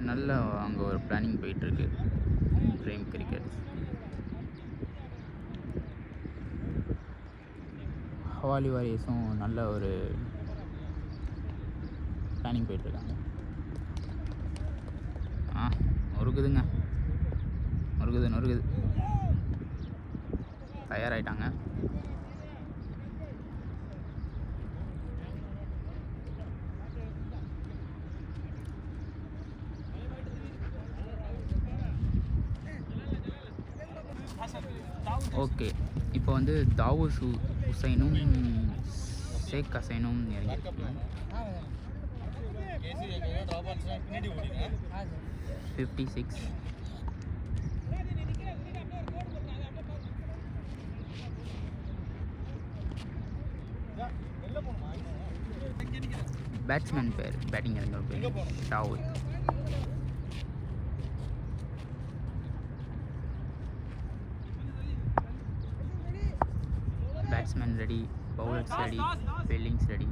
நல்ல அங்கே ஒரு பிளானிங் போயிட்டுருக்கு. ட்ரீம் கிரிக்கெட்ஸ் ஹவாலி வாரியர்ஸும் நல்ல ஒரு பிளானிங் போயிட்டுருக்காங்க. நொறுக்குதுங்க, நொறுக்குது தயாராகிட்டாங்க. ஓகே, இப்போ வந்து தாவூஸ் ஹுசைனும் ஷேக் ஹசைனும் இறங்கியிருக்காங்க. 56 பேட்ஸ்மேன் பேர் பேட்டிங் இறங்க பேர் ஷாவுத். Batsman ready, bowlers ready, fieldings ready.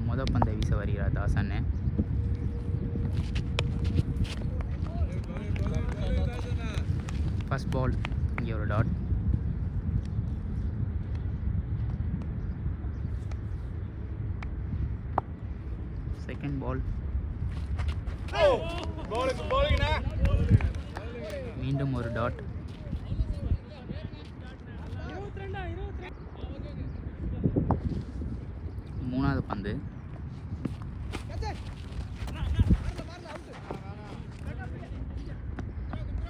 மொதல் பந்தை வீச வருகிறார் தாசன். ஃபர்ஸ்ட் பால், இங்கே ஒரு டாட். செகண்ட் பால், மீண்டும் ஒரு டாட். மூணாவது பந்து,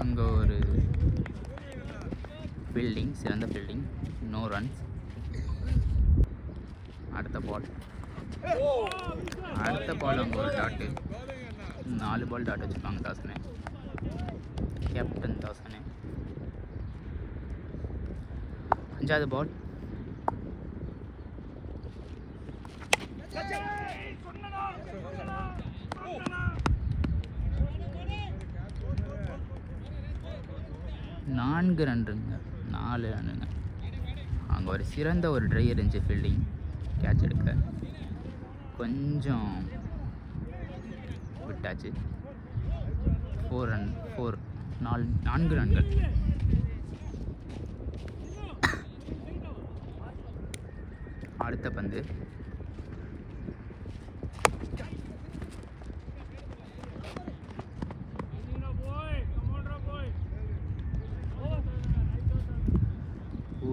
அங்கே ஒரு ஃபீல்டிங், சிறந்த ஃபீல்டிங், நோ ரன்ஸ். அடுத்த பால் அங்கே ஒரு டாட்டு. 4 பால் டாட் வச்சுருப்பாங்க தாசனே, கேப்டன் தாசனே. 5வது பால், நான்கு ரன்னுங்க, 4 ரன்னுங்க. அங்கே ஒரு சிறந்த ஒரு ட்ரை இருந்துச்சு ஃபீல்டிங், கேட்ச் எடுக்க கொஞ்சம் விட்டாச்சு. 4 ரன்கள். அடுத்த பந்து,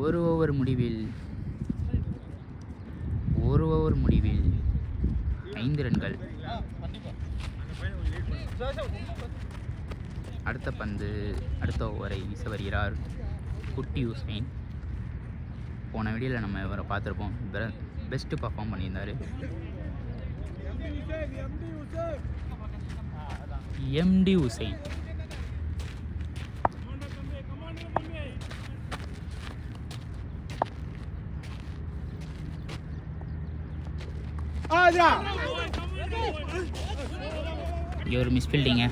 ஒரு ஓவர் முடிவில் 5 ரன்கள். அடுத்த பந்து, அடுத்த ஓவரை வீச வருகிறார் குட்டி ஹுசைன். போன வீடியோவில் நம்ம இவரை பார்த்துருப்போம், பெஸ்ட்டு பர்ஃபார்ம் பண்ணியிருந்தார். எம்டி ஹுசைன். இங்கே ஒரு மிஸ் ஃபீல்டிங்க.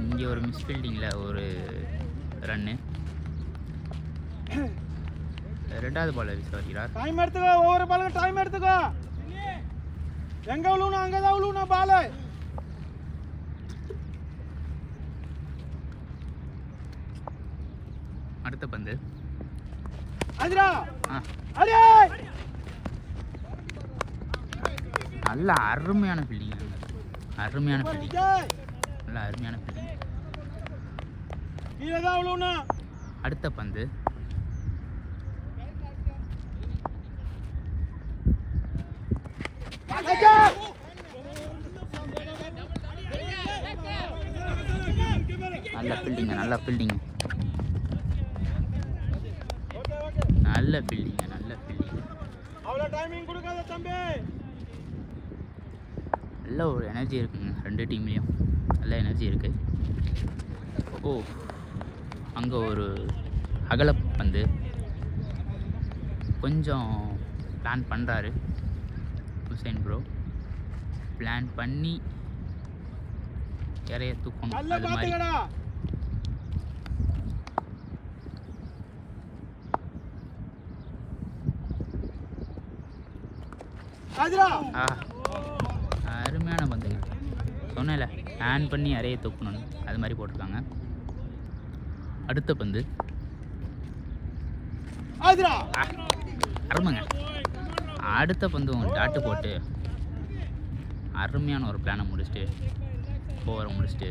இங்கே ஒரு மிஸ் ஃபீல்டிங்கில் ஒரு ரன்னு. 2வது பால் வீச வருகிறார். டைம் எடுத்துக்கோ, ஒவ்வொரு பாலுக்கு டைம் எடுத்துக்கோ. எங்கே விழுவணும் அங்கே தான் விழுவணும் பால். அடுத்த பந்து, நல்ல அருமையான ஃபீல்டிங், நல்ல அருமையான ஃபீல்டிங். அடுத்த பந்து, நல்ல ஃபீல்டிங், நல்ல ஃபீல்டிங். நல்ல ஒரு எனர்ஜி இருக்குங்க 2 டீம்லேயும், நல்ல எனர்ஜி இருக்குது. அங்கே ஒரு அகல பந்து, கொஞ்சம் பிளான் பண்ணுறாரு ஹுசைன் ப்ரோ. பிளான் பண்ணி இறைய தூக்கணும் நல்ல அது மாதிரி. பாத்துக்கடா. ஆஜரா. அருமையான பந்துங்க. சொன்னேன்ல ஹேண்ட் பண்ணி இறைய தூக்கணும்னு, அது மாதிரி போட்டிருக்காங்க. அடுத்த பந்து ஆஜரா. அருமைங்க. அடுத்த பந்து டாட்டு போட்டு அருமையான ஒரு பிளானை முடிச்சுட்டு ஓவரை முடிச்சுட்டு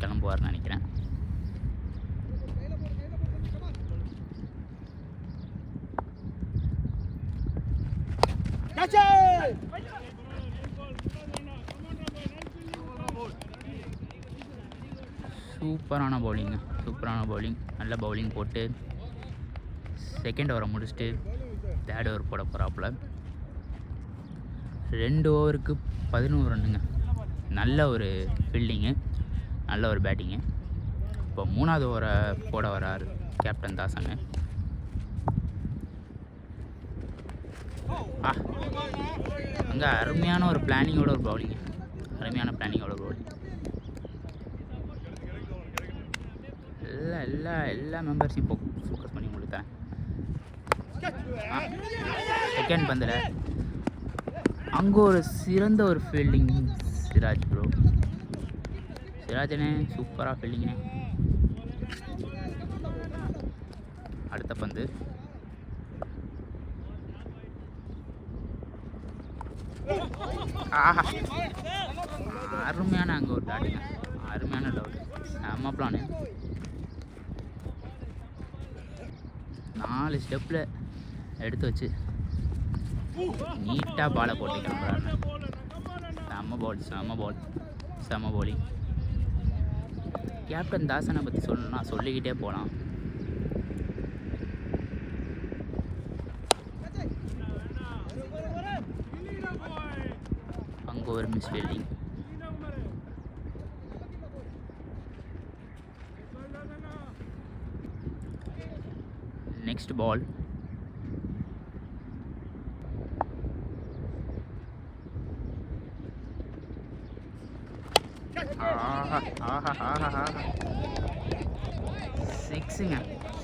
கிளம்புவார்னு நினைக்கிறேன். சூப்பரான பவுலிங்க, சூப்பரான பவுலிங். நல்ல பவுலிங் போட்டு செகண்ட் ஓவரை முடிச்சுட்டு தேர்ட் ஓவர் போட போகிறாப்புல. 2 ஓவருக்கு 11 ரன்னுங்க. நல்ல ஒரு ஃபீல்டிங்கு, நல்ல ஒரு பேட்டிங்கு. இப்போ 3வது ஓவரை போட வரார் கேப்டன் தாசன். அங்கே அருமையான ஒரு பிளானிங்கோட ஒரு பவுலிங்கு, அருமையான பிளானிங்கோட ஒரு பவுலிங். எல்லா மெம்பர்ஸையும் ஃபோக்கஸ் பண்ணி கொடுத்தேன். செகண்ட் பந்தில் அங்கே ஒரு சிறந்த ஒரு ஃபீல்டிங் சிராஜ் ப்ரோ. சிராஜனே சூப்பராக ஃபீல்டிங்கண்ணே. அடுத்த பந்து அருமையான அங்கே ஒரு டாட்டுங்க, அருமையான டவுட். செம்ம பிளானு. 4 ஸ்டெப்பில் எடுத்து வச்சு நீட்டாக பாலை போட்டு கிளம்புறாங்க. செம்ம பவுலிங். கேப்டன் தாசனை பற்றி சொல்லணும்னா சொல்லிக்கிட்டே போகலாம். அங்கே ஒரு மிஸ் ஃபீல்டிங். நெக்ஸ்ட் பால்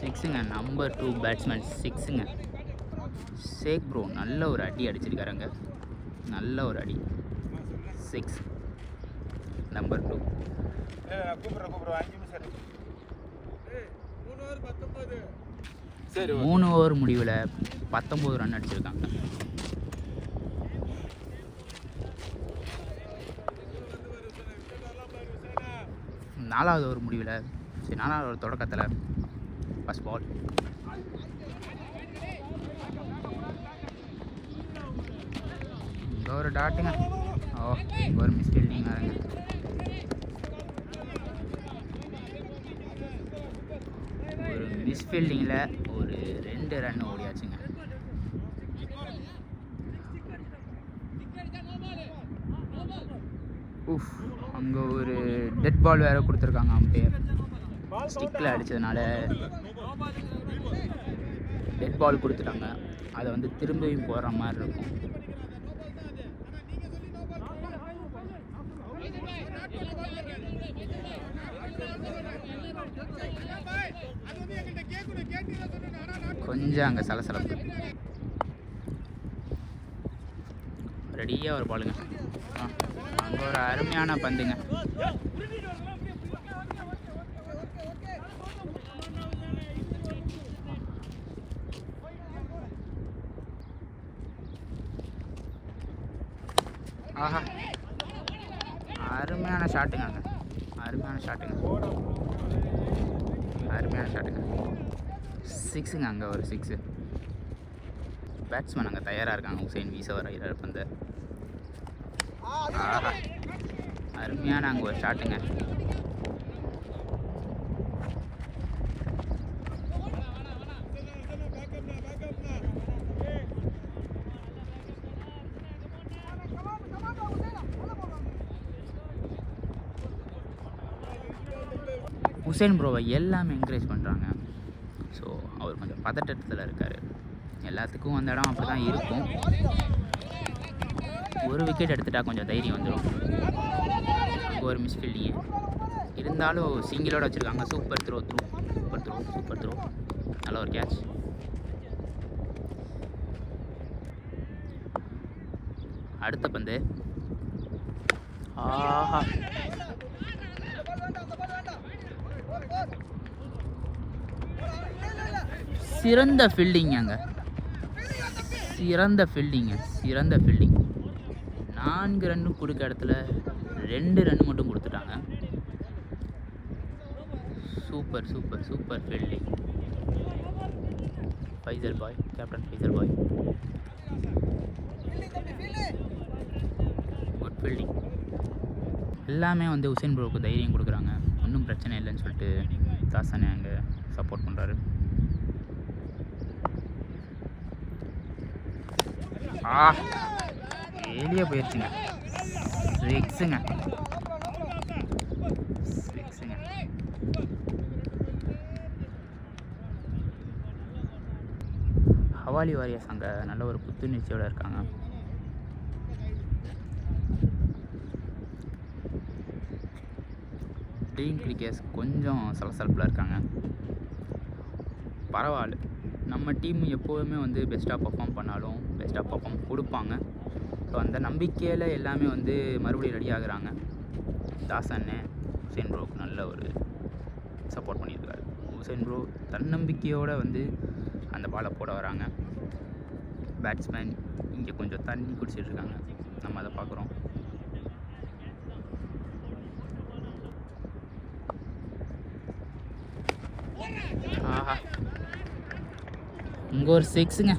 சிக்ஸுங்க. நம்பர் 2 பேட்ஸ்மேன் சிக்ஸுங்க. ஷேக் ப்ரோ நல்ல ஒரு அடி அடிச்சிருக்காருங்க, நல்ல ஒரு அடி. 6 நம்பர் 2. 3 ஓவர் முடிவில் 19 ரன் அடிச்சிருக்காங்க. நாலாவது ஓவர் முடிவில், சரி 4வது ஓவர் தொடக்கத்தில் ஃபஸ்ட் பால் இங்கே ஒரு டாட்டுங்க. இங்கே ஒரு மிஸ் ஃபீல்டிங்காக இருங்க. ஒரு மிஸ் ஃபீல்டிங்கில் ஒரு 2 ரன் ஓடியாச்சுங்க. அங்கே ஒரு டெட் பால் வேறு கொடுத்துருக்காங்க அம்பையர். ஸ்டிக்கில் அடித்ததுனால டெட் பால் கொடுத்துட்டாங்க. அதை வந்து திரும்பியும் போடுற மாதிரி இருக்கும். கொஞ்சம் அங்கே சலசலப்பு. ரெடியாக ஒரு பாலுங்க. அங்கே ஒரு அருமையான பந்துங்க. அருமையான ஷாட்டுங்க. அருமையான ஷாட்டுங்க. 6ங்க. அங்கே ஒரு 6. பேட்ஸ்மேன் அங்கே தயாராக இருக்காங்க. உசேன் வீச வர பந்து. அருமையான அங்கே ஒரு ஷாட்டுங்க. உசேன் ப்ரோவை எல்லாமே என்கரேஜ் பண்ணுறாங்க. ஸோ அவர் கொஞ்சம் பதட்டத்தில் இருக்கார். எல்லாத்துக்கும் அந்த இடம் அப்படி தான் இருக்கும். ஒரு விக்கெட் எடுத்துட்டா கொஞ்சம் தைரியம் வந்துடும். இங்கே ஒரு மிஸ் ஃபீல்டிங்கு இருந்தாலும் சிங்கிளோட வச்சுருக்காங்க. Super throw. நல்ல ஒரு கேட்ச். அடுத்த பந்து. ஆஹா, சிறந்த ஃபீல்டிங். 4 ரன்னு கொடுக்க இடத்துல 2 ரன் மட்டும் கொடுத்துட்டாங்க. Super fielding. Faisal bhai, captain Faisal bhai, good fielding. எல்லாமே வந்து உசேன் ப்ரோவுக்கு தைரியம் கொடுக்குறாங்க. ஒன்றும் பிரச்சனை இல்லைன்னு சொல்லிட்டு தாசனை அங்கே சப்போர்ட் பண்ணுறாரு. வெளியே போயிடுச்சுங்க. 6ங்க. ஹவாலி வாரியர்ஸ் அங்கே நல்ல ஒரு புத்துணர்ச்சியோடு இருக்காங்க. ட்ரீம் கிரிக்கெட்ஸ் கொஞ்சம் சலசலப்பில் இருக்காங்க. பரவாயில்ல, நம்ம டீம் எப்போதுமே வந்து பெஸ்ட்டாக பர்ஃபார்ம் பண்ணாலும் பெஸ்ட்டாக பர்ஃபார்ம் கொடுப்பாங்க. ஸோ அந்த நம்பிக்கையில் எல்லாமே வந்து மறுபடியும் ரெடி ஆகுறாங்க. தாசன்னு உசேன் ப்ரோவுக்கு நல்ல ஒரு சப்போர்ட் பண்ணியிருக்காரு. உசேன் ப்ரோ தன்னம்பிக்கையோடு வந்து அந்த பாலை போட வராங்க. பேட்ஸ்மேன் இங்கே கொஞ்சம் தண்ணி குடிச்சிட்ருக்காங்க, நம்ம அதை பார்க்குறோம். ஆஹா, இங்கே ஒரு 6ங்க.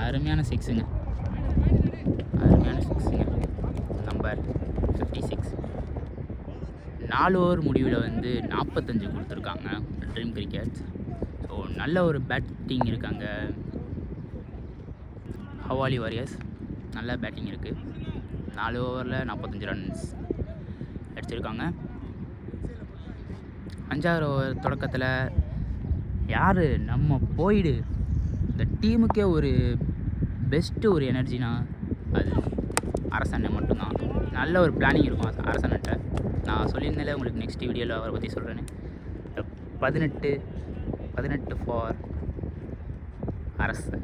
அருமையான 6ங்க. நம்பர் 56. 4 ஓவர் முடிவில் வந்து 45 கொடுத்துருக்காங்க ட்ரீம் கிரிக்கெட்ஸ். ஸோ நல்ல ஒரு பேட்டிங் இருக்காங்க ஹவாலி வாரியர்ஸ். நல்ல பேட்டிங் இருக்குது. 4 ஓவரில் 45 ரன்ஸ் அடிச்சிருக்காங்க. 5வது ஓவர் தொடக்கத்தில் யார் நம்ம போயிடு இந்த டீமுக்கே ஒரு பெஸ்ட்டு ஒரு எனர்ஜினா அது அரசண்ணை மட்டும்தான். நல்ல ஒரு பிளானிங் இருக்கும் அரசன்கிட்ட. நான் சொல்லியிருந்தேன் உங்களுக்கு நெக்ஸ்ட் வீடியோவில் அவரை பற்றி சொல்கிறேன்னு. 18 ஃபார் அரசன்.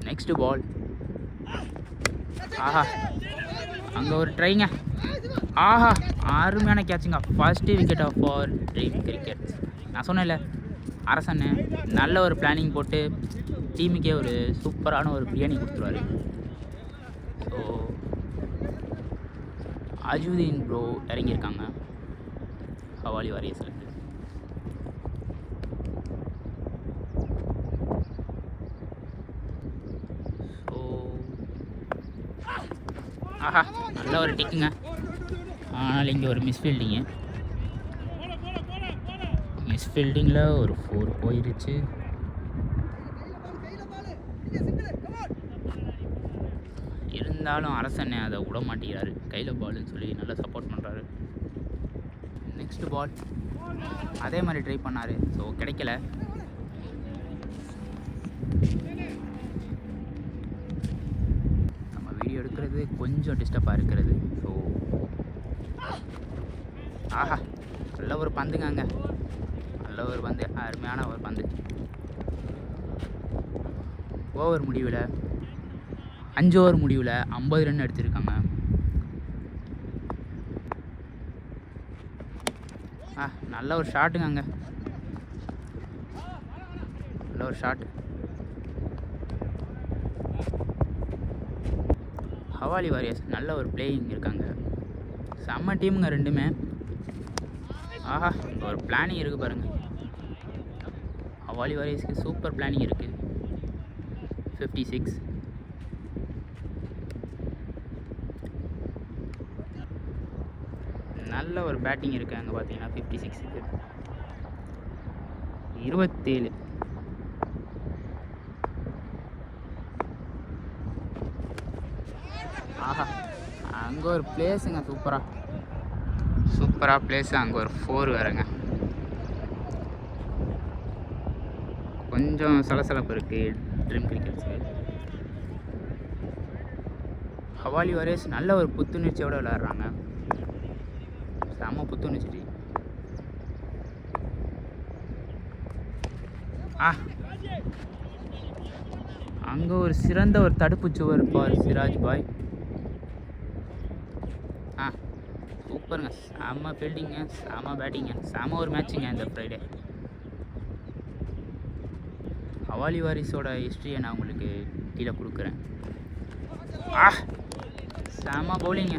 நெக்ஸ்ட்டு பால். ஆஹா, அங்கே ஒரு ட்ரைங்க. ஆஹா, அருமையான கேட்சுங்க. First wicket off for Dream Crickets. நான் சொன்னேன்ல, அரசன் நல்ல ஒரு பிளானிங் போட்டு டீமுக்கே ஒரு சூப்பரான ஒரு பிரியாணி கொடுத்துருவாரு. ஸோ அஜுதீன் ப்ரோ இறங்கியிருக்காங்க ஹவாலி வாரியர்ஸ்லேருந்து. ஸோ ஆஹா, நல்ல ஒரு டிக்குங்க. ஆனால் இங்கே ஒரு மிஸ் ஃபீல்டிங்கில் ஒரு 4 போயிடுச்சு. இருந்தாலும் அரசனை அதை விட மாட்டேங்கிறாரு. கையில் பாலுன்னு சொல்லி நல்லா சப்போர்ட் பண்ணுறாரு. நெக்ஸ்ட் பால் அதே மாதிரி ட்ரை பண்ணார். ஸோ கிடைக்கல. நம்ம வீடியோ எடுக்கிறது கொஞ்சம் டிஸ்டர்பாக இருக்கிறது. ஸோ ஆஹா, நல்ல ஒரு பந்துங்க. அங்கே நல்ல ஒரு பந்து, அருமையான ஒரு பந்து. ஓவர் முடிவில் 5 ஓவர் முடிவில் 50 ரன் எடுத்திருக்காங்க. நல்ல ஒரு ஷாட்டுங்க. அங்கே நல்ல ஒரு ஷாட். ஹவாலி வாரியர்ஸ் நல்ல ஒரு பிளேயிங் இருக்காங்க. செம்ம டீமுங்க ரெண்டுமே. ஆஹா, ஒரு பிளானிங் இருக்குது பாருங்கள். ஹவாலி வாரியர்ஸ்க்கு சூப்பர் பிளானிங் இருக்குது. 56. நல்ல ஒரு பேட்டிங் இருக்குது அங்கே பார்த்தீங்கன்னா 56க்கு 27. ஆஹா, அங்கே ஒரு பிளேஸுங்க. சூப்பராக பிளேஸு. அங்கே ஒரு 4 வேறுங்க. கொஞ்சம் சலசலப்பு இருக்குது ட்ரீம் கிரிக்கெட்ஸுக்கு. ஹவாலி வாரியர்ஸ் நல்ல ஒரு புத்துணர்ச்சியோடு விளையாடுறாங்க. செம்ம புத்துணர்ச்சி. அங்கே ஒரு சிறந்த ஒரு தடுப்பு சுவர் பார் சிராஜ் பாய். சூப்பருங்க, செம்ம ஃபீல்டிங்க, செம்ம பேட்டிங்க, செம்ம ஒரு மேட்சுங்க இந்த ஃப்ரைடே. ஹவாலி வாரிஸோட ஹிஸ்ட்ரியை நான் உங்களுக்கு கீழே கொடுக்குறேன். செம்ம பவுலிங்க,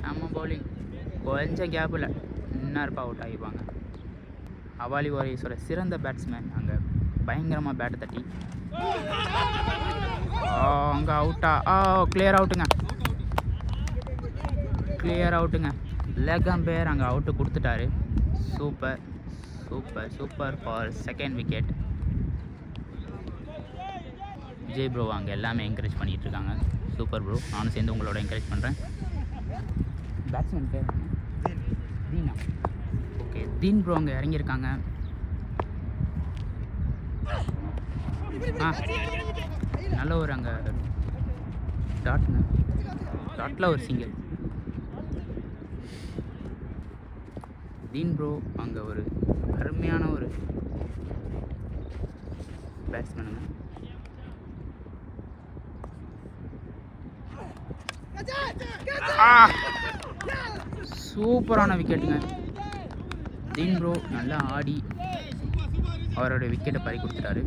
செம்ம பவுலிங். கொஞ்சம் கேப்பில் இன்னும் இருப்பா அவுட் ஆகிப்பாங்க. ஹவாலி வாரிஸோட சிறந்த பேட்ஸ்மேன் அங்கே பயங்கரமாக பேட்டை தட்டி அங்கே அவுட்டா. கிளியர் அவுட்டுங்க, கிளியர் அவுட்டுங்க. லெக் அம்பையர் அங்கே அவுட்டு கொடுத்துட்டாரு. Super super super four second wicket. Vijay bro அங்கே எல்லாமே என்கரேஜ் பண்ணிகிட்டு இருக்காங்க. சூப்பர் ப்ரோ, நானும் சேர்ந்து உங்களோட என்கரேஜ் பண்ணுறேன். பேட்ஸ்மேன் பேர் தீனா. ஓகே, தீன் ப்ரோ அங்கே இறங்கியிருக்காங்க. நல்ல ஒரு அங்கே டாட்டுங்க, டாட்டில் ஒரு சிங்கிள். தீன் ப்ரோ அங்கே ஒரு அருமையான ஒரு பேட்ஸ்மேனுங்க. சூப்பரான விக்கெட்டுங்க. தீன் ப்ரோ நல்லா ஆடி அவரோட விக்கெட்டை பறி கொடுத்துட்டாரு.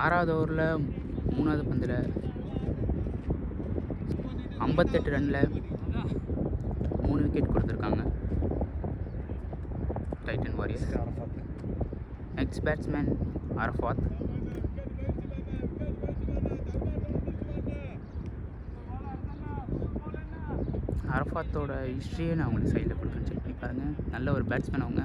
6வது ஓவரில் 3வது பந்தில் 58 ரனில் 3 விக்கெட் கொடுத்துருக்காங்க Titan Warriors. Next batsman Arafat. அரஃபாத்தோட ஹிஸ்ட்ரியை நான் உங்களுக்கு சைடில் கொடுக்குறேன், செக் பண்ணி பாருங்கள். நல்ல ஒரு பேட்ஸ்மேன் அவங்க.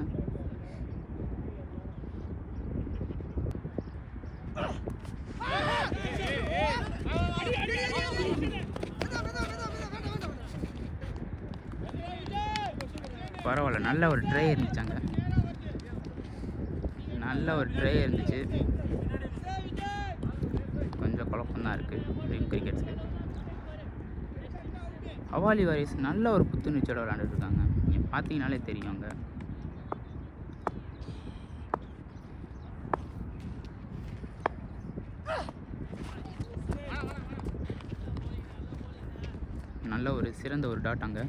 பரவாயில்ல, நல்ல ஒரு ட்ரை இருந்துச்சாங்க, நல்ல ஒரு ட்ரை இருந்துச்சு. கொஞ்சம் குழப்பம்தான் இருக்குது ட்ரீம் கிரிக்கெட்ஸுக்கு. ஹவாலி வாரிஸ் நல்ல ஒரு புத்துணர்ச்சியோட விளையாண்டுட்டு இருக்காங்க. நீங்கள் பார்த்தீங்கனாலே தெரியும். அங்கே நல்ல ஒரு சிறந்த ஒரு டாட். அங்கே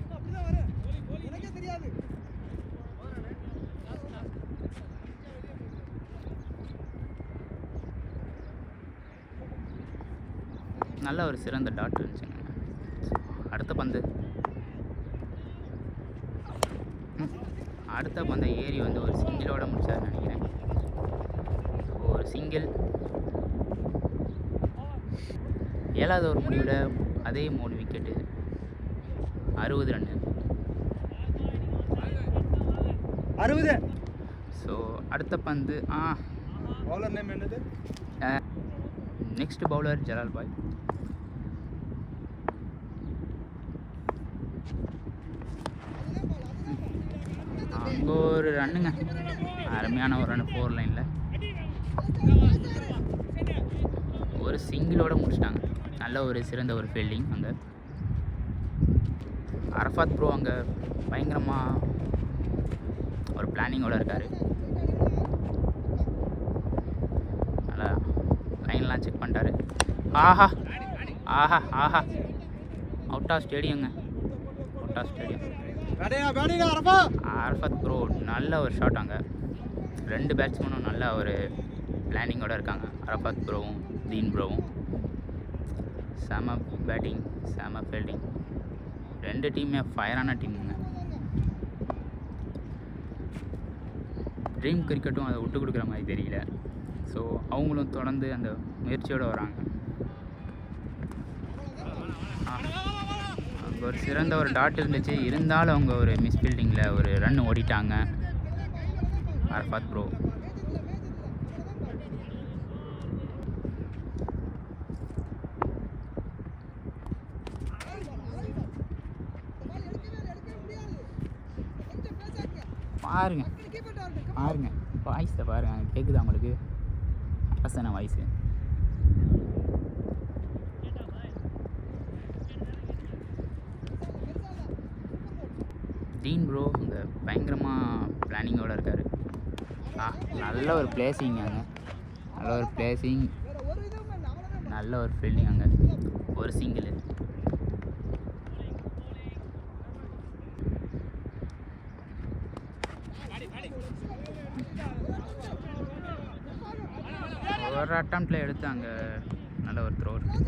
நல்ல ஒரு சிறந்த டாட் இருந்துச்சுங்க. அடுத்த பந்து ஏறி வந்து ஒரு சிங்கிளோட முடிச்சாருன்னு நினைக்கிறேன். ஒரு சிங்கிள். 7வது ஓவர் முடிவில் அதே 3 விக்கெட்டு, 60 ரன்னு. 60. ஸோ அடுத்த பந்து பவுலர் நேம் என்னது? நெக்ஸ்ட் பவுலர் ஜலால் பாய். அங்கே ஒரு ரன்னுங்க, அருமையான ஒரு ரன் 4 லைனில் ஒரு சிங்கிளோடு முடிச்சிட்டாங்க. நல்ல ஒரு சிறந்த ஒரு ஃபீல்டிங் அங்கே. அரஃபாத் ப்ரோ அங்கே பயங்கரமாக ஒரு பிளானிங்கோடு இருக்கார். நல்லா லைன்லாம் செக் பண்ணிட்டாரு. ஆஹா ஆஹா ஆஹா, அவுட் ஆஃப் ஸ்டேடியங்க, out of stadium. Arafat bro நல்ல ஒரு ஷாட். அங்கே 2 பேட்ஸ்மேனும் நல்ல ஒரு பிளானிங்கோடு இருக்காங்க. அரஃபாத் ப்ரோவும் தீன் ப்ரோவும் செம பேட்டிங், செம ஃபீல்டிங். 2 டீமே ஃபயரான டீமுங்க. ட்ரீம் கிரிக்கெட்டும் அதை விட்டு கொடுக்குற மாதிரி தெரியல. ஸோ அவங்களும் தொடர்ந்து அந்த முயற்சியோடு வராங்க. அங்கே ஒரு சிறந்த ஒரு டாட் இருந்துச்சு, இருந்தாலும் அவங்க ஒரு மிஸ் ஃபீல்டிங்கில் ஒரு ரன் ஓடிட்டாங்க அரஃபாத் ப்ரோ. பாருங்க பாருங்க வாய்ஸை பாருங்க, கேட்குதா உங்களுக்கு? அரசன வாய்ஸு. டீன் ப்ரோ அங்கே பயங்கரமாக பிளானிங்கோடு இருக்கார். நல்ல ஒரு பிளேசிங் அங்கே, நல்ல ஒரு பிளேசிங், நல்ல ஒரு ஃபீல்டிங் அங்கே, ஒரு சிங்கிள். ஒரு அட்டம்ப்டில் எடுத்து அங்கே நல்ல ஒரு த்ரோ இருக்கு.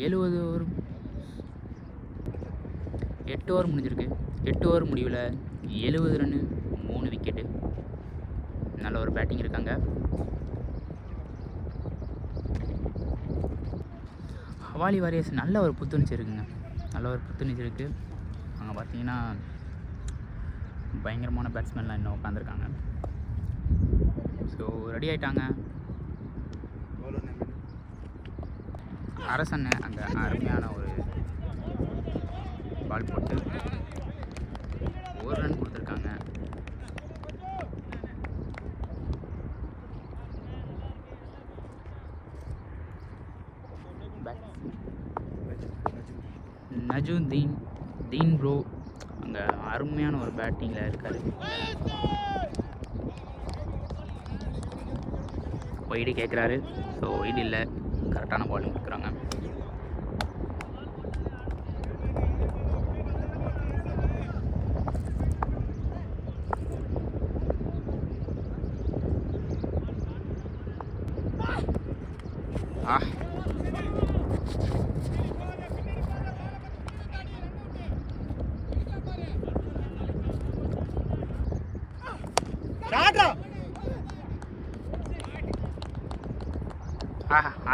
70 ஓவர், 8 ஓவர் முடிஞ்சிருக்கு. 8 ஓவர் முடிவில் 70 ரன்னு, 3 விக்கெட்டு. நல்ல ஒரு பேட்டிங் இருக்காங்க. ஹவாலி வாரியர்ஸ் நல்ல ஒரு புத்துணர்ச்சி இருக்குங்க, நல்ல ஒரு புத்துணர்ச்சி இருக்குது. அங்கே பார்த்தீங்கன்னா பயங்கரமான பேட்ஸ்மேன்லாம் இன்னும் உட்காந்துருக்காங்க. ஸோ ரெடி ஆகிட்டாங்க. அரசன் அங்கே அருமையான ஒரு பால் போட்டு ஒரு ரன் கொடுத்துருக்காங்க. நஜுதீன் தீன் ப்ரோ அங்கே அருமையான ஒரு பேட்டிங்கில் இருக்கார். ஒய்டு கேட்குறாரு. ஸோ ஒய்டு இல்லை, கரெக்டான பாலிங் கொடுக்குறாங்க.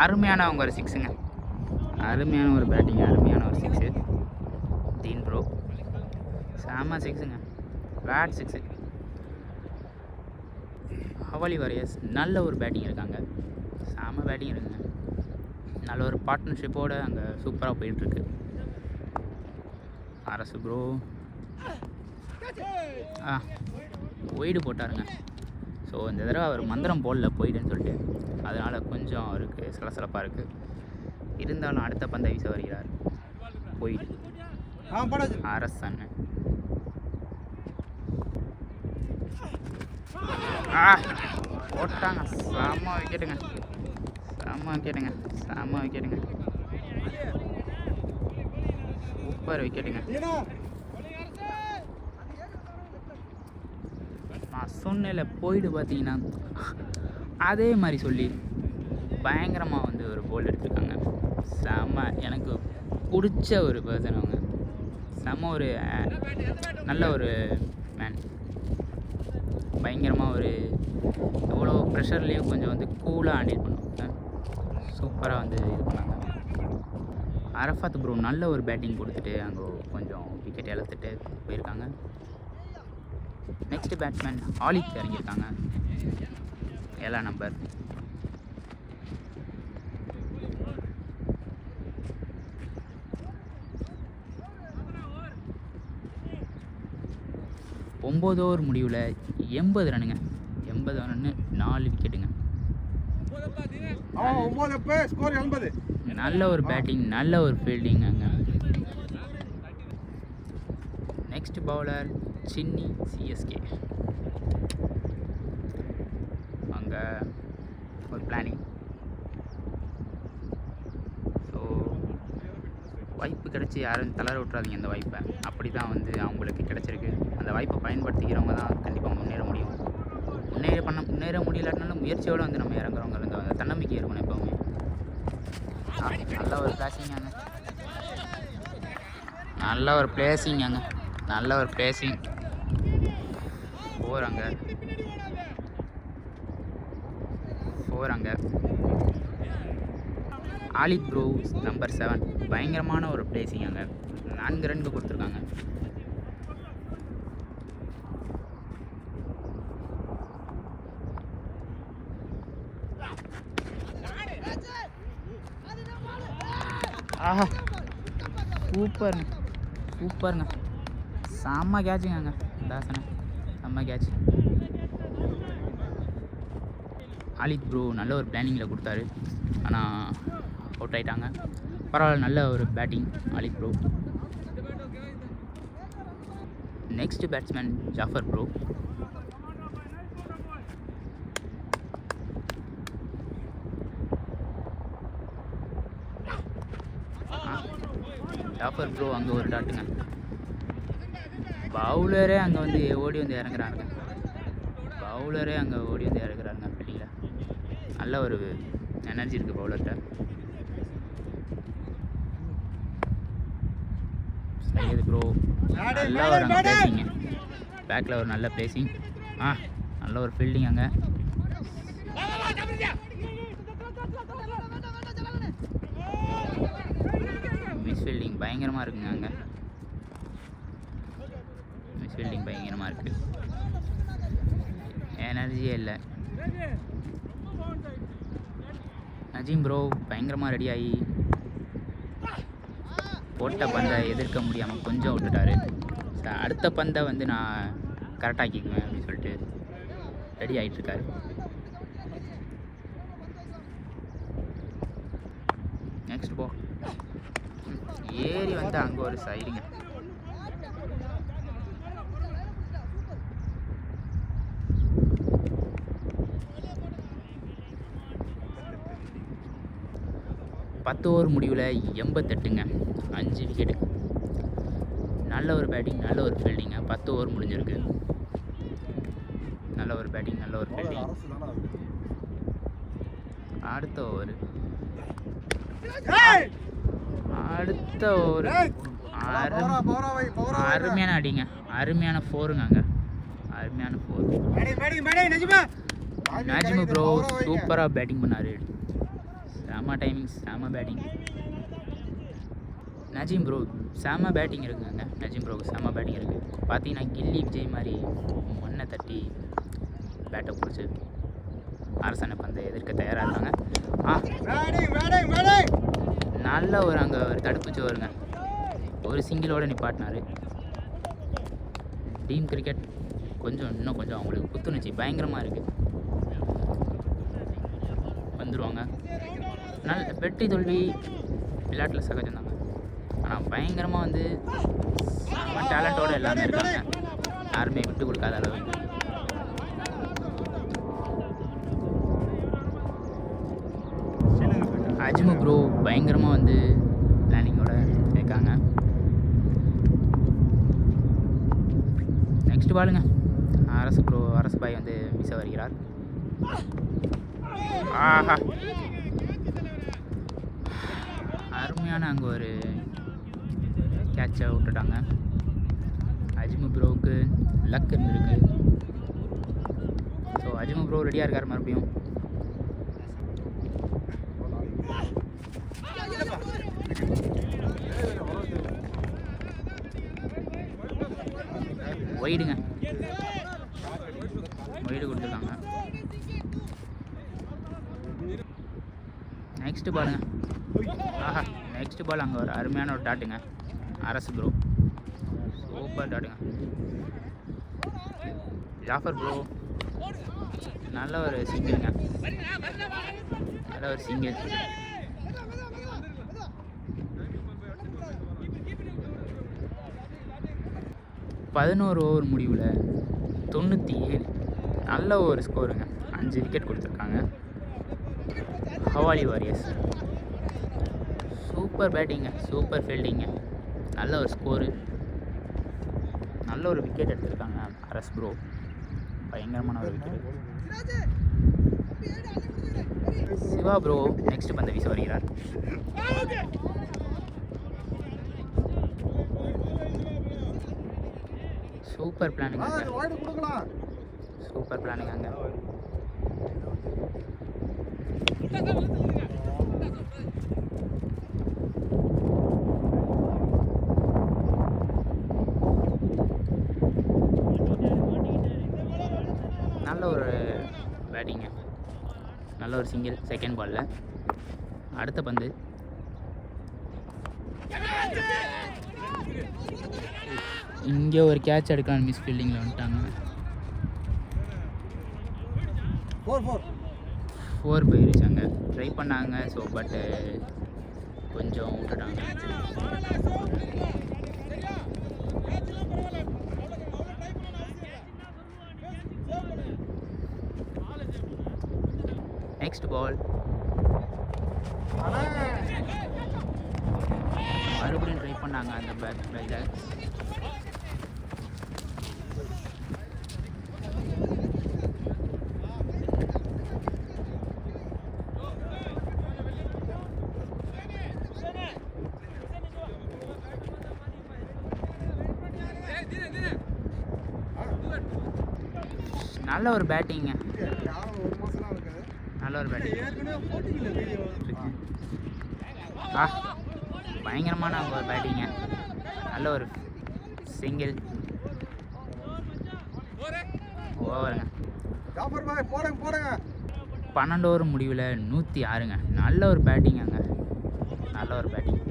அருமையான அவங்க ஒரு சிக்ஸுங்க, அருமையான ஒரு பேட்டிங், அருமையான ஒரு சிக்ஸு. தீன் ப்ரோ செம்ம சிக்ஸுங்க, ஃப்ளாட் சிக்ஸு. ஹவாலி வாரியர்ஸ் நல்ல ஒரு பேட்டிங் இருக்காங்க, செம்ம பேட்டிங் இருக்குங்க. நல்ல ஒரு பார்ட்னர்ஷிப்போடு அங்கே சூப்பராக போயிட்டுருக்கு. அரசு ப்ரோ ஒய்டு போட்டாருங்க. ஸோ இந்த தடவை அவர் மந்திரம் போடல போயிடுன்னு சொல்லிட்டு, அதனால் கொஞ்சம் அவருக்கு சலசலப்பாக இருக்குது. இருந்தாலும் அடுத்த பந்தை வீச வருகிறார். போயிடு அரசன். போட்டாங்க, செம்ம விக்கெட்டுங்க, செம்ம விக்கெட்டுங்க, செம்ம விக்கெட்டுங்க, சூப்பர் விக்கெட்டுங்க. நான் சொன்னேன்ல போயிடு பார்த்தீங்கன்னா அதே மாதிரி சொல்லி பயங்கரமாக வந்து ஒரு போல்டு எடுத்துருக்காங்க. செம்ம எனக்கு பிடிச்ச ஒரு பர்சன் அவங்க, செம்ம ஒரு நல்ல ஒரு மேன். பயங்கரமாக ஒரு எவ்வளோ ப்ரெஷர்லேயும் கொஞ்சம் வந்து கூலாக ஹேண்டில் பண்ணுவாங்க, சூப்பராக வந்து இது பண்ணாங்க. அரஃபாத் ப்ரோ நல்ல ஒரு பேட்டிங் கொடுத்துட்டு அங்கே கொஞ்சம் விக்கெட் இழந்துட்டு போயிருக்காங்க. நெக்ஸ்ட் பேட்ஸ்மேன் ஆலித் இறங்கியிருக்காங்க, 7ஆம் நம்பர். ஒம்பது ஓவர் முடிவில் 80 ரன்னுங்க, 80 ரன்னு, 4 விக்கெட்டுங்க. நல்ல ஒரு பேட்டிங், நல்ல ஒரு ஃபீல்டிங் அங்கே. Next bowler Chinni, CSK. அங்கே ஒரு பிளானிங். ஸோ வாய்ப்பு கிடச்சி யாரும் தளர விட்றாதீங்க அந்த வாய்ப்பை. அப்படி தான் வந்து அவங்களுக்கு கிடச்சிருக்கு. அந்த வாய்ப்பை பயன்படுத்திக்கிறவங்க தான் கண்டிப்பாக முன்னேற முடியும். முன்னேற முடியலனாலும் முயற்சியோடு வந்து நம்ம இறங்குறவங்க அந்த தன்னம்பிக்கை இருக்கணும் எப்போவுமே. நல்ல ஒரு பிளேசிங்காங்க, நல்ல ஒரு பிளேசிங்காங்க, நல்ல ஒரு பிளேசிங். போகிறாங்க ஆலித் ப்ரோ நம்பர் 7 பயங்கரமான ஒரு பிளேசிங் அங்கே, 4 ரன்கள் கொடுத்துருக்காங்க. ஆஹா சூப்பருங்க, சூப்பருங்க, செம்ம கேட்சுங்க தாசனை, செம்ம கேட்ச். ஆலித் ப்ரோ நல்ல ஒரு பிளானிங்கில் கொடுத்தாரு, ஆனால் அவுட் ஆகிட்டாங்க. பரவாயில்ல, நல்ல ஒரு batting Ali bro. Next batsman Jaffer bro. Jaffer bro அங்கே ஒரு டாட்டுங்க. பவுலரே அங்கே வந்து ஓடி வந்து இறங்குறாங்க. ஃபீல்டிங்கில் நல்ல ஒரு எனர்ஜி இருக்குது பவுலர்கிட்ட. சையது ப்ரோ நல்லா ஒரு அங்கே பிளேசிங்க. பேக்கில் ஒரு நல்ல பிளேசிங். நல்ல ஒரு ஃபீல்டிங் அங்கே. மிஸ் ஃபீல்டிங் பயங்கரமாக இருக்குங்க அங்கே. மிஸ் ஃபீல்டிங் பயங்கரமாக இருக்குது. எனர்ஜியே இல்லை. நஜீம் ப்ரோ பயங்கரமாக ரெடி ஆகி போட்ட பந்தை எதிர்க்க முடியாமல் கொஞ்சம் விட்டுட்டாரு. அடுத்த பந்தை வந்து நான் கரெக்டாக்கிக்குவேன் அப்படின்னு சொல்லிட்டு ரெடி ஆகிட்டுருக்காரு. நெக்ஸ்ட் போ ஏறி வந்து அங்கே ஒரு சைடுங்க. பத்து ஓவர் முடிவில் 88ங்க, 5 விக்கெட்டு. நல்ல ஒரு பேட்டிங், நல்ல ஒரு ஃபீல்டிங்க. 10 ஓவர் முடிஞ்சிருக்கு. நல்ல ஒரு பேட்டிங், நல்ல ஒரு ஃபீல்டிங். அடுத்த ஓவர் அருமையான அடிங்க. அருமையான ஃபோருங்க அங்கே. அருமையான ஃபோர். நஜ்மு ப்ரோ சூப்பராக பேட்டிங் பண்ணார். செம டைமிங், செம பேட்டிங். நஜீம் ப்ரோ செம பேட்டிங் இருக்குங்க. நஜீம் ப்ரோவுக்கு செம பேட்டிங் இருக்குது. பார்த்தீங்கன்னா கில்லி விஜய் மாதிரி மண்ணை தட்டி பேட்டை பிடிச்சி அரசனை பந்தை எதிர்க்க தயாராக இருக்காங்க. நல்ல ஒரு அங்கே ஒரு தடுப்புச்சு வருங்க. ஒரு சிங்கிளோடு நிப்பாட்டினார். டீம் கிரிக்கெட் இன்னும் கொஞ்சம் அவங்களுக்கு புத்துணர்ச்சி பயங்கரமாக இருக்குது. வந்துடுவாங்க. வெற்றி தோல்வி விளையாட்டில் சகஜம்தாங்க. ஆனால் பயங்கரமாக வந்து செம்ம டேலண்ட்டோடு எல்லாமே இருக்காங்க. யாருமே விட்டு கொடுக்காத அளவு. அஜ்மு ப்ரோ பயங்கரமாக வந்து பிளானிங்கோட இருக்காங்க. நெக்ஸ்ட் பாலுங்க. அரசு பாய் வந்து வீச வருகிறார். ஆஹா, அருமையான அங்கே ஒரு கேட்சை விட்டுட்டாங்க. அஜ்மு ப்ரோவுக்கு லக் இருந்திருக்கு. ஸோ அஜ்மு ப்ரோ ரெடியாக இருக்கார். மறுபடியும் ஒய்டுங்க. ஒய்டு கொடுத்துருக்காங்க. நெக்ஸ்ட் பாலுங்க. ஆஹா, நெக்ஸ்ட் பால் அங்கே ஒரு அருமையான ஒரு டாட்டுங்க. அரசு ப்ரோ சூப்பர் டாட்டுங்க. ஜாஃபர் ப்ரோ நல்ல ஒரு சிங்கிளுங்க. நல்ல ஒரு சிங்கிள். பதினோரு ஓவர் முடிவில் 97. நல்ல ஒரு ஸ்கோருங்க. 5 விக்கெட் கொடுத்துருக்காங்க. ஹவாலி வாரியர்ஸ் சூப்பர் பேட்டிங்க, சூப்பர் ஃபீல்டிங்க. நல்ல ஒரு ஸ்கோரு. நல்ல ஒரு விக்கெட் எடுத்திருக்காங்க அரஸ் ப்ரோ. பயங்கரமான ஒரு விக்கெட். சிவா ப்ரோ நெக்ஸ்ட் பந்தை வீச வருகிறார். சூப்பர் பிளானிங் அங்கே. சூப்பர் பிளானிங் அங்கே. நல்ல ஒரு பேட்டிங்க. நல்ல ஒரு சிங்கிள் செகண்ட் பாலில். அடுத்த பந்து இங்கே ஒரு கேட்ச் எடுக்கலாம். மிஸ் ஃபீல்டிங்கில் வந்துட்டாங்க. 4 போயிருச்சு அங்கே. ட்ரை பண்ணாங்க. ஸோ பட்டு கொஞ்சம் விட்டுட்டாங்க. நெக்ஸ்ட் பால் மறுபடியும் ட்ரை பண்ணாங்க அந்த பேக் இதில். நல்ல ஒரு பேட்டிங்க, நல்ல ஒரு பேட்டிங். பயங்கரமான ஒரு பேட்டிங்க, நல்ல ஒரு சிங்கிள் ஓவருங்க. 12 ஓவர் முடிவில் 106ங்க. நல்ல ஒரு பேட்டிங்காங்க, நல்ல ஒரு பேட்டிங்.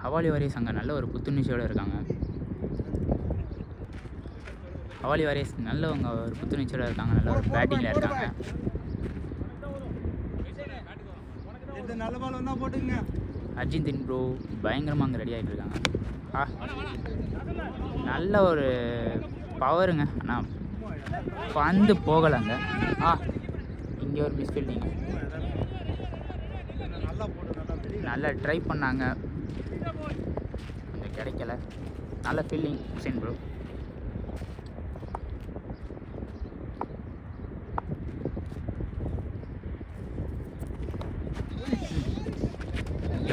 ஹவாலி வாரியர்ஸ் அங்கே நல்ல ஒரு புத்துணர்ச்சியோடு இருக்காங்க. ஹவாலி வாரியர்ஸ் நல்லவங்க ஒரு புத்துணர்ச்சியோடு இருக்காங்க, நல்ல ஒரு பேட்டிங்கில் இருக்காங்க. நல்ல பால் வந்தா போட்டுங்க. அர்ஜிந்தின் ப்ரோ பயங்கரமாக அங்கே ரெடி ஆகிட்டு இருக்காங்க. நல்ல ஒரு பவருங்க, ஆனால் பந்து போகலைங்க. இங்கே ஒரு மிஸ்ஃபீல்டிங், நல்லா ட்ரை பண்ணாங்க, கொஞ்சம் கிடைக்கல. நல்ல ஃபீல்டிங் ஹுசைன் ப்ரோ.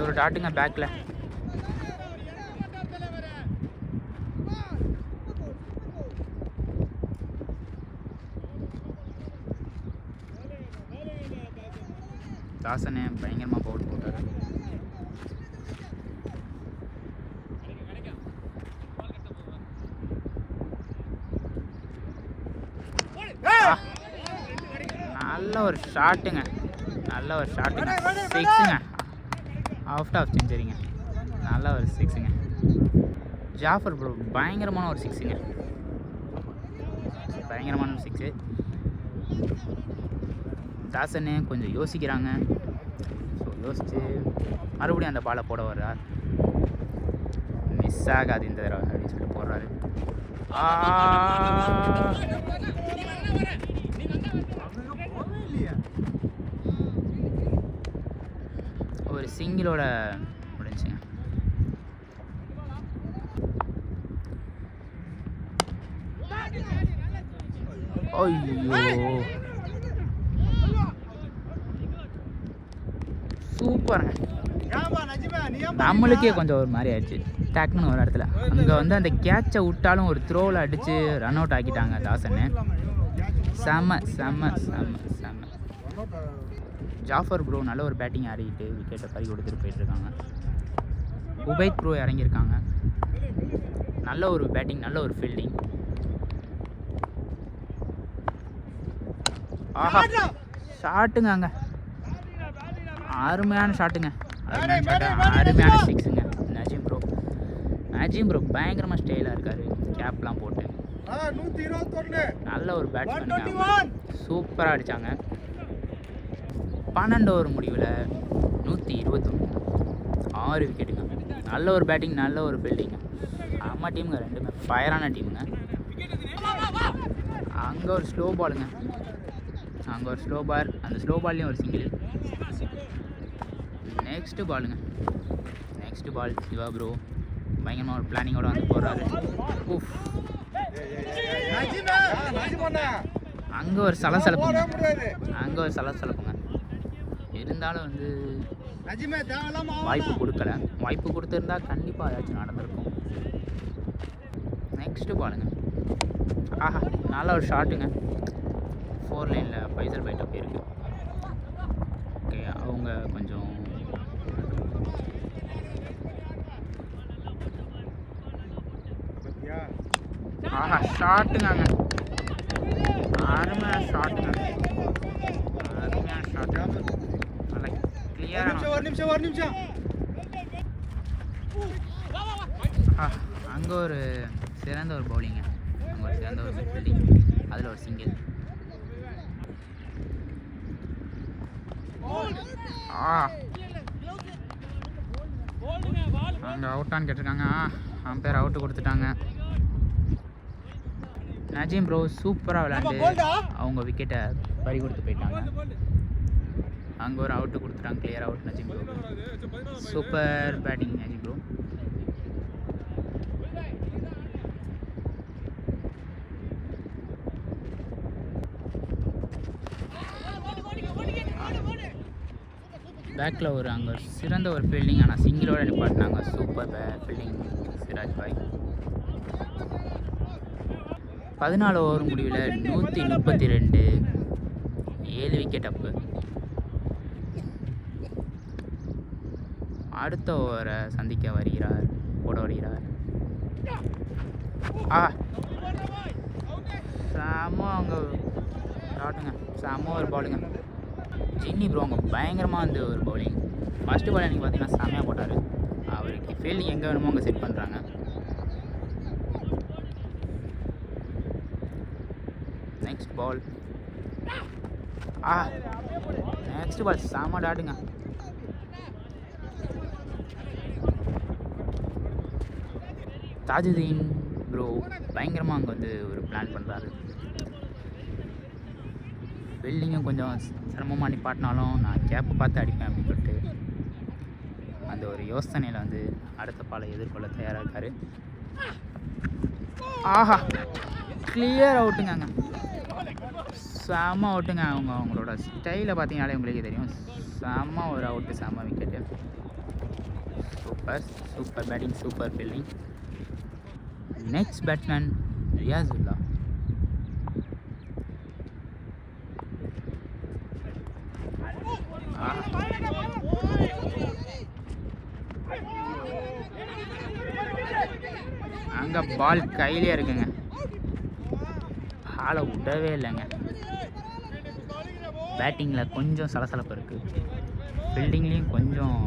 ஒரு டாட்டுங்க பேக்கில். தாசனே பயங்கரமாக பவுல் போட்டார். நல்ல ஒரு ஷாட்டுங்க, நல்ல ஒரு ஷாட்டுங்க, 6ங்க, அவுட் ஆஃப் செஞ்சுரிங்க. நல்ல ஒரு 6ங்க. ஜாஃபர் ப்ரோ பயங்கரமான ஒரு 6ங்க, பயங்கரமான ஒரு 6. தாசனே கொஞ்சம் யோசிக்கிறாங்க. ஸோ யோசித்து மறுபடியும் அந்த பாலை போட வர்றார். மிஸ் ஆகாது இந்த தடவை அப்படின்னு சொல்லிட்டு போடுறாரு. ஒரு சிங்கிளோட முடிஞ்சுங்க. ஐயோ சூப்பருங்க. நம்மளுக்கே கொஞ்சம் ஒரு மாதிரி ஆயிடுச்சு டக்குன்னு ஒரு இடத்துல. அங்கே வந்து அந்த கேட்சை விட்டாலும் ஒரு த்ரோவில் அடித்து ரன் அவுட் ஆக்கிட்டாங்க தாசன்னு. செம்ம செம்ம செம்ம செம்ம. ஜாஃபர் ப்ரோ நல்ல ஒரு பேட்டிங் ஆடிக்கிட்டு விக்கெட்டை பறி கொடுத்துட்டு போயிட்டுருக்காங்க. உபைத் ப்ரோ இறங்கியிருக்காங்க. நல்ல ஒரு பேட்டிங், நல்ல ஒரு ஃபீல்டிங். ஆஹா ஷாட்டுங்க, அங்கே அருமையான ஷாட்டுங்க, அருமையான 6ங்க. நஜீம் ப்ரோ பயங்கரமாக ஸ்டைலாக இருக்கார், கேப்லாம் போட்டு. நல்ல ஒரு பேட்ஸ்மேன், சூப்பராக அடித்தாங்க. 12 ஓவர் முடிவில் 121, 6 விக்கெட்டுங்க. நல்ல ஒரு பேட்டிங், நல்ல ஒரு ஃபீல்டிங்க. அம்மா டீமுங்க ரெண்டுமே ஃபயரான டீமுங்க. அங்கே ஒரு ஸ்லோ பாலுங்க, அங்கே ஒரு ஸ்லோ பால், அந்த ஸ்லோ பால்லையும் ஒரு சிங்கிள். நெக்ஸ்ட்டு பாலுங்க, நெக்ஸ்ட்டு பால் சிவா ப்ரோ பயங்கரமாக ஒரு பிளானிங்கோடு வந்து போடுறாரு. அங்கே ஒரு சலசலப்புங்க, அங்கே ஒரு சலசலப்புங்க. இருந்தாலும் வந்து வாய்ப்பு கொடுக்கல. வாய்ப்பு கொடுத்துருந்தா கண்டிப்பாக ஏதாச்சும் நடந்திருக்கும். நெக்ஸ்ட்டு பாலுங்க. ஆஹா நல்ல ஒரு ஷாட்டுங்க. 4 லைனில் ஃபைசல் பைட் அப்படி இருக்கு. ஓகே அவங்க கொஞ்சம் ஆஹா ஷாட்டுங்க, அருமையான ஷாட்டுங்க, அருமையான ஷாட்டுங்க. நல்லா கிளியரான ஒரு நிமிஷம். அங்கே ஒரு சிறந்த ஒரு பவுலிங்க, அங்கே ஒரு சிறந்த ஒரு ஃபீல்டிங், அதில் ஒரு சிங்கிள். அங்கே அவுட்டான்னு கேட்டிருக்காங்க. அம்பேர் அவுட்டு கொடுத்துட்டாங்க. நஜீம் ப்ரோ சூப்பராக விளையாண்டு அவங்க விக்கெட்டை பறி கொடுத்து போயிட்டாங்க. அங்கே ஒரு அவுட்டு கொடுத்துட்டாங்க. Clear out Najeem bro. Super batting Najeem bro. பேக்கில் ஒரு அங்கே சிறந்த ஒரு ஃபீல்டிங், ஆனால் சிங்கிளோட நிப்பாட்டினாங்க. சூப்பர் ஃபீல்டிங் சிராஜ் பாய். 14 ஓவர் முடிவில் 132, 7 விக்கெட் அப்பு. அடுத்த ஓவரை சந்திக்க வருகிறார், போட வருகிறார். சாமோ அங்கே ஷாட்டுங்க, சாமோ ஒரு பவுலிங்க. ஜின்னி ப்ரோ அங்கே பயங்கரமாக வந்து ஒரு பவுலிங். ஃபஸ்ட்டு பால் எனக்கு பார்த்தீங்கன்னா செம்மையாக போட்டார். அவருக்கு ஃபீல்டிங் எங்கே வேணுமோ அங்கே செட் பண்ணுறாங்க. நெக்ஸ்ட் பால் நெக்ஸ்ட் பால் செம்ம டாட்டுங்க. தாஜுதீன் ப்ரோ பயங்கரமாக அங்கே வந்து ஒரு பிளான் பண்ணுறாரு. ஃபீல்டிங்கும் கொஞ்சம் சிரமமாக நிப்பாட்டினாலும் நான் கேப்பை பார்த்து அடிப்பேன் அப்படின்னு சொல்லிட்டு அந்த ஒரு யோசனையில் வந்து அடுத்த பாலை எதிர்கொள்ள தயாராக இருக்கார். கிளியர் அவுட்டுங்க. அங்கே செம்ம அவுட்டுங்க. அவங்களோட ஸ்டைலை பார்த்தீங்கனாலே உங்களுக்கே தெரியும். செம்ம ஒரு அவுட்டு, செம்ம wicket. Super batting, super fielding. Next batsman Riyazullah. அங்கே பால் கையிலே இருக்குங்க, பாலை விடவே இல்லைங்க. பேட்டிங்கில் கொஞ்சம் சலசலப்பு இருக்குது, ஃபீல்டிங்லேயும் கொஞ்சம்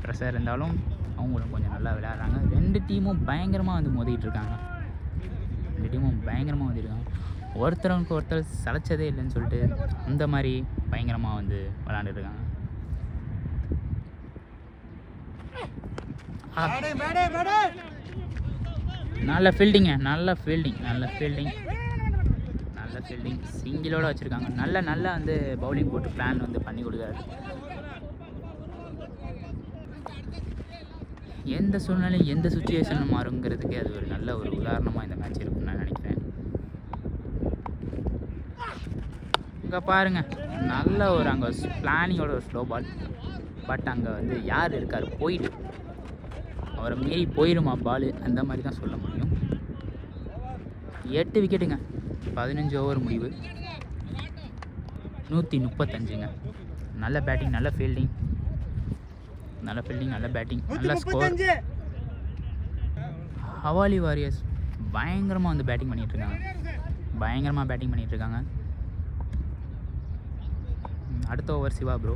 ப்ரெஷர் இருந்தாலும் அவங்களும் கொஞ்சம் நல்லா விளையாடுறாங்க. 2 டீமும் பயங்கரமாக வந்து மோதிக்கிட்டு இருக்காங்க. ஒருத்தருக்கு ஒருத்தர் சளைச்சதே இல்லைன்னு சொல்லிட்டு அந்த மாதிரி பயங்கரமாக வந்து விளையாண்டுருக்காங்க. நல்ல ஃபீல்டிங்க, நல்ல ஃபீல்டிங். சிங்கிளோடு வச்சுருக்காங்க. நல்ல வந்து பவுலிங் போட்டு பிளான் வந்து பண்ணி கொடுக்குறாரு. எந்த சூழ்நிலை எந்த சுச்சுவேஷனும் மாறுங்கிறதுக்கு அது ஒரு நல்ல ஒரு உதாரணமாக இந்த மேட்ச் இருக்குன்னு நான் நினைக்கிறேன். இங்கே பாருங்கள், நல்ல ஒரு அங்கே பிளானிங்கோட ஒரு ஸ்லோ பால். பட் அங்கே வந்து யார் இருக்கார், போயிட்டு அவரை மீறி போயிடுமா பால், அந்த மாதிரி தான் சொல்ல முடியும். 8 விக்கெட்டுங்க, 15 ஓவர் முடிவு, 135ங்க. நல்ல பேட்டிங், நல்ல ஃபீல்டிங், நல்ல பேட்டிங், நல்ல ஸ்கோர். ஹவாலி வாரியர்ஸ் பயங்கரமாக வந்து பேட்டிங் பண்ணிகிட்டு இருக்காங்க. அடுத்த ஓவர் சிவா ப்ரோ.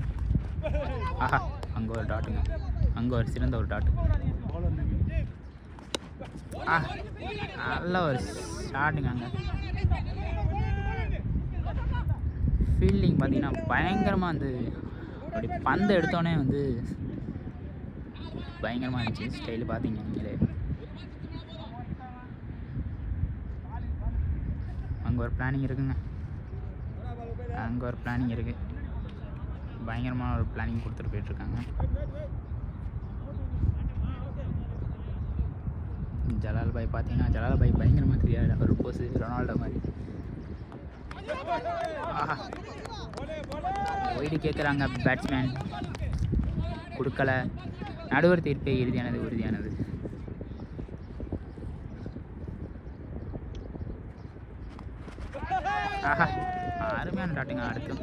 அங்கே ஒரு டாட்டுங்க, அங்கே ஒரு சிறந்த ஒரு டாட்டு. நல்ல ஒரு ஷாட்டுங்க. அங்கே ஃபீல்டிங் பார்த்தீங்கன்னா பயங்கரமாக வந்து அப்படி பந்து எடுத்தோடனே வந்து பயங்கரமாக இருந்துச்சு. ஸ்டைலு பார்த்தீங்க நீங்களே. அங்கே ஒரு பிளானிங் இருக்குங்க, பயங்கரமான ஒரு பிளானிங் கொடுத்துட்டு போயிட்டுருக்காங்க. ஜலால் பாய் பார்த்தீங்கன்னா, ஜலால் பாய் பயங்கரமாக தெரியாது, ஒரு போஸு ரொனால்டோ மாதிரி. ஒய்டு கேட்குறாங்க பேட்ஸ்மேன், கொடுக்கல. நடுவர் தீர்ப்பே உறுதியானது. அருமையான டாட்டுங்க. அடுத்து